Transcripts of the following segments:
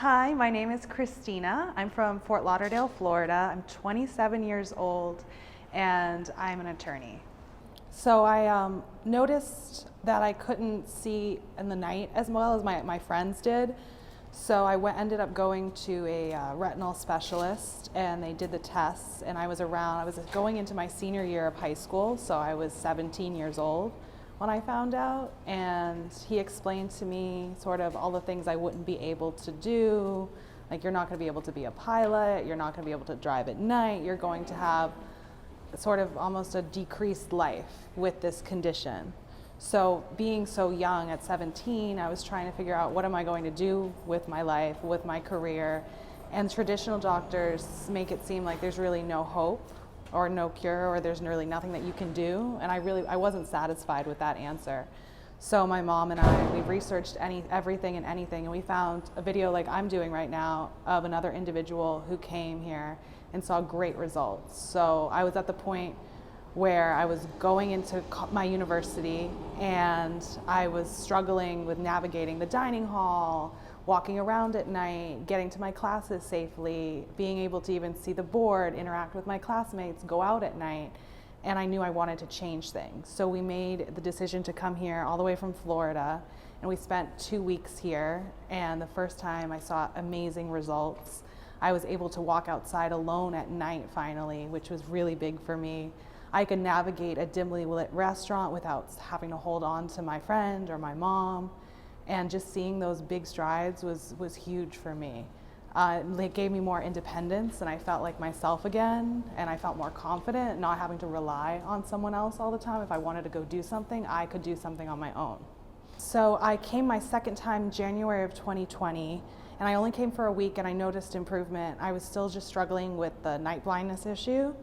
Hi, my name is Kristina. I'm from Fort Lauderdale, Florida. I'm 27 years old and I'm an attorney. So I noticed that I couldn't see in the night as well as my friends did. So I ended up going to a retinal specialist and they did the tests, and I was going into my senior year of high school, so I was 17 years old when I found out, and he explained to me sort of all the things I wouldn't be able to do. Like, you're not going to be able to be a pilot, you're not going to be able to drive at night, you're going to have sort of almost a decreased life with this condition. So being so young at 17, I was trying to figure out what am I going to do with my life, with my career, and traditional doctors make it seem like there's really no hope or no cure, or there's really nothing that you can do, and I wasn't satisfied with that answer. So my mom and I, we researched everything and anything, and we found a video like I'm doing right now of another individual who came here and saw great results. So I was at the point where I was going into my university and I was struggling with navigating the dining hall, walking around at night, getting to my classes safely, being able to even see the board, interact with my classmates, go out at night, and I knew I wanted to change things. So we made the decision to come here all the way from Florida, and we spent 2 weeks here, and the first time I saw amazing results. I was able to walk outside alone at night finally, which was really big for me. I could navigate a dimly lit restaurant without having to hold on to my friend or my mom. And just seeing those big strides was huge for me. It gave me more independence, and I felt like myself again, and I felt more confident, not having to rely on someone else all the time. If I wanted to go do something, I could do something on my own. So I came my second time January of 2020, and I only came for a week, and I noticed improvement. I was still just struggling with the night blindness issue.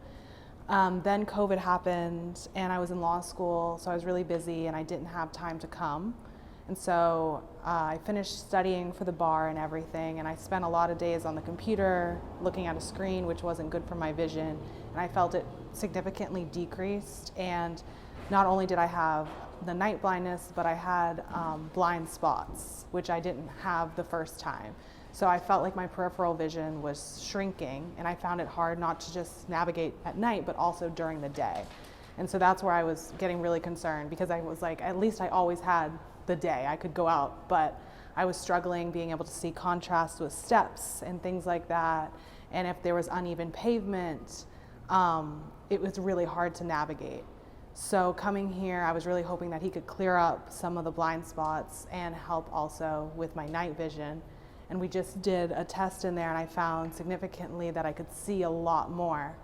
Then COVID happened, and I was in law school, so I was really busy and I didn't have time to come. And so I finished studying for the bar and everything, and I spent a lot of days on the computer looking at a screen, which wasn't good for my vision, and I felt it significantly decreased. And not only did I have the night blindness, but I had blind spots, which I didn't have the first time. So I felt like my peripheral vision was shrinking, and I found it hard not to just navigate at night, but also during the day. And so that's where I was getting really concerned, because I was like, at least I always had the day. I could go out, but I was struggling being able to see contrast with steps and things like that. And if there was uneven pavement, it was really hard to navigate. So coming here, I was really hoping that he could clear up some of the blind spots and help also with my night vision. And we just did a test in there, and I found significantly that I could see a lot more.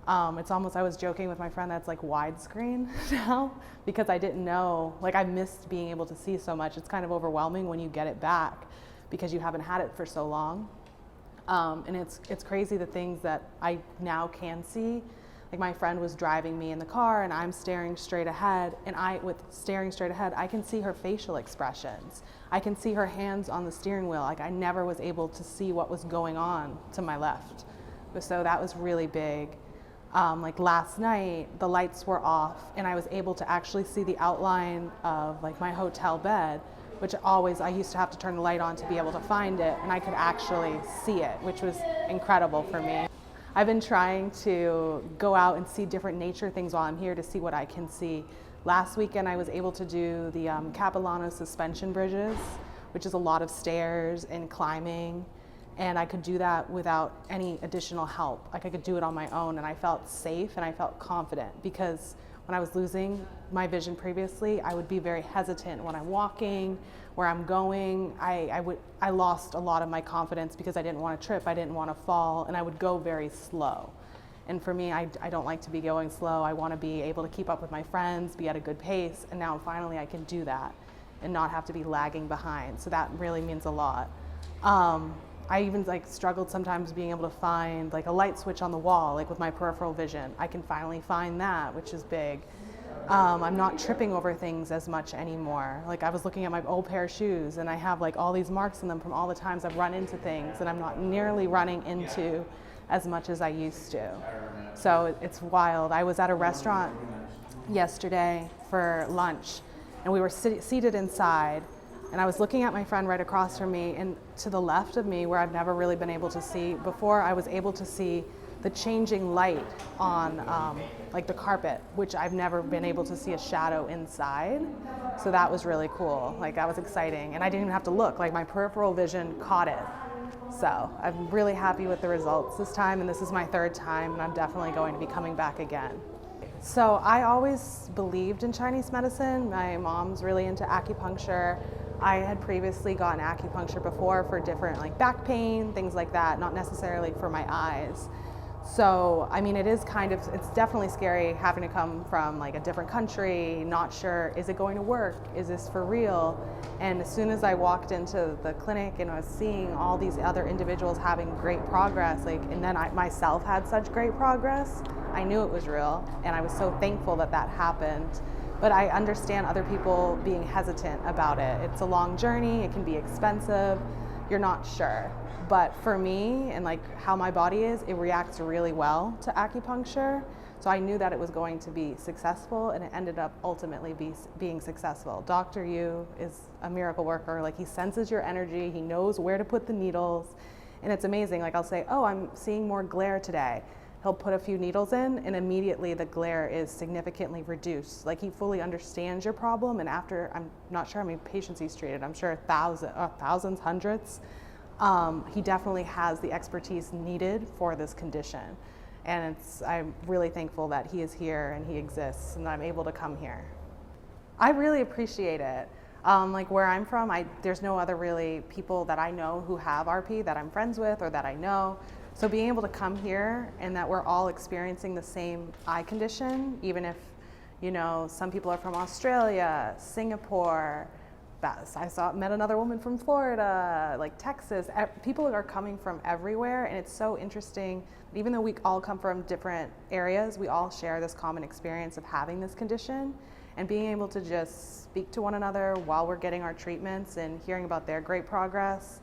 It's almost, I was joking with my friend that's like widescreen now, because I didn't know, like I missed being able to see so much. It's kind of overwhelming when you get it back because you haven't had it for so long. And it's crazy the things that I now can see. Like my friend was driving me in the car and I'm staring straight ahead, and with staring straight ahead, I can see her facial expressions. I can see her hands on the steering wheel. Like I never was able to see what was going on to my left. So that was really big. Like last night, the lights were off and I was able to actually see the outline of like my hotel bed, which I used to have to turn the light on to be able to find it, and I could actually see it, which was incredible for me. I've been trying to go out and see different nature things while I'm here to see what I can see. Last weekend I was able to do the Capilano suspension bridges, which is a lot of stairs and climbing, and I could do that without any additional help. Like I could do it on my own, and I felt safe and I felt confident, because when I was losing my vision previously, I would be very hesitant when I'm walking, where I'm going. I lost a lot of my confidence because I didn't want to trip, I didn't want to fall, and I would go very slow. And for me, I don't like to be going slow. I want to be able to keep up with my friends, be at a good pace, and now finally I can do that and not have to be lagging behind. So that really means a lot. I even struggled sometimes being able to find like a light switch on the wall, like with my peripheral vision. I can finally find that, which is big. I'm not tripping over things as much anymore. Like I was looking at my old pair of shoes and I have like all these marks in them from all the times I've run into things, and I'm not nearly running into as much as I used to. So it's wild. I was at a restaurant yesterday for lunch and we were seated inside, And I was looking at my friend right across from me, and to the left of me, where I've never really been able to see before, I was able to see the changing light on like the carpet, which I've never been able to see a shadow inside. So that was really cool. Like, that was exciting. And I didn't even have to look, like my peripheral vision caught it. So I'm really happy with the results this time, and this is my third time, and I'm definitely going to be coming back again. So I always believed in Chinese medicine. My mom's really into acupuncture. I had previously gotten acupuncture before for different like back pain, things like that, not necessarily for my eyes. So, I mean, it's definitely scary having to come from like a different country, not sure, is it going to work? Is this for real? And as soon as I walked into the clinic and I was seeing all these other individuals having great progress, like, and then I myself had such great progress, I knew it was real, and I was so thankful that that happened. But I understand other people being hesitant about it. It's a long journey, it can be expensive, you're not sure. But for me, and like how my body is, it reacts really well to acupuncture. So I knew that it was going to be successful, and it ended up ultimately being successful. Dr. Yu is a miracle worker. Like, he senses your energy, he knows where to put the needles, and it's amazing. Like, I'll say, oh, I'm seeing more glare today. He'll put a few needles in, and immediately the glare is significantly reduced. Like, he fully understands your problem, and after, I'm not sure how many patients he's treated, I'm sure thousands, hundreds, he definitely has the expertise needed for this condition. And I'm really thankful that he is here and he exists and I'm able to come here. I really appreciate it. Like, where I'm from, there's no other really people that I know who have RP that I'm friends with or that I know. So being able to come here and that we're all experiencing the same eye condition, even if, you know, some people are from Australia, Singapore, met another woman from Florida, like Texas. People are coming from everywhere, and it's so interesting. Even though we all come from different areas, we all share this common experience of having this condition, and being able to just speak to one another while we're getting our treatments and hearing about their great progress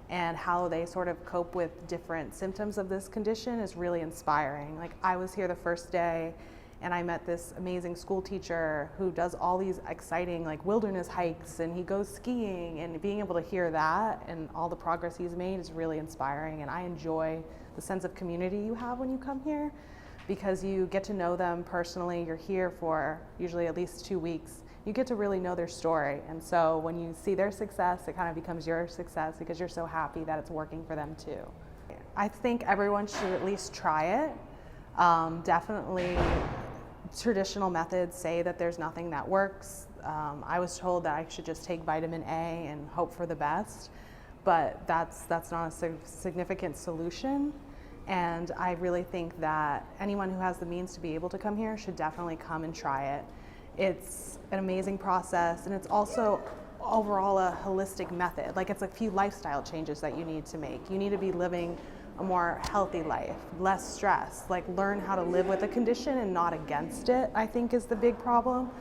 and how they sort of cope with different symptoms of this condition is really inspiring. Like, I was here the first day, and I met this amazing school teacher who does all these exciting like wilderness hikes, and he goes skiing, and being able to hear that and all the progress he's made is really inspiring. And I enjoy the sense of community you have when you come here, because you get to know them personally. You're here for usually at least 2 weeks. You get to really know their story. And so when you see their success, it kind of becomes your success because you're so happy that it's working for them too. I think everyone should at least try it. Definitely traditional methods say that there's nothing that works. I was told that I should just take vitamin A and hope for the best, but that's not a significant solution. And I really think that anyone who has the means to be able to come here should definitely come and try it. It's an amazing process, and it's also overall a holistic method. Like, it's a few lifestyle changes that you need to make. You need to be living a more healthy life, less stress, like learn how to live with a condition and not against it, I think is the big problem.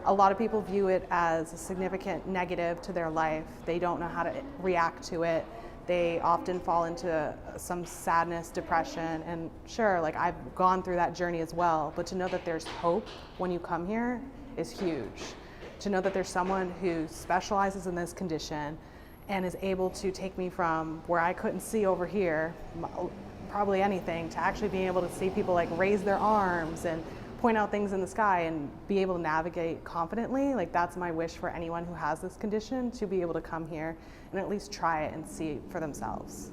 A lot of people view it as a significant negative to their life. They don't know how to react to it. They often fall into some sadness, depression, and sure, like, I've gone through that journey as well, but to know that there's hope when you come here is huge. To know that there's someone who specializes in this condition and is able to take me from where I couldn't see over here, probably anything, to actually being able to see people like raise their arms and point out things in the sky and be able to navigate confidently. Like, that's my wish for anyone who has this condition, to be able to come here and at least try it and see for themselves.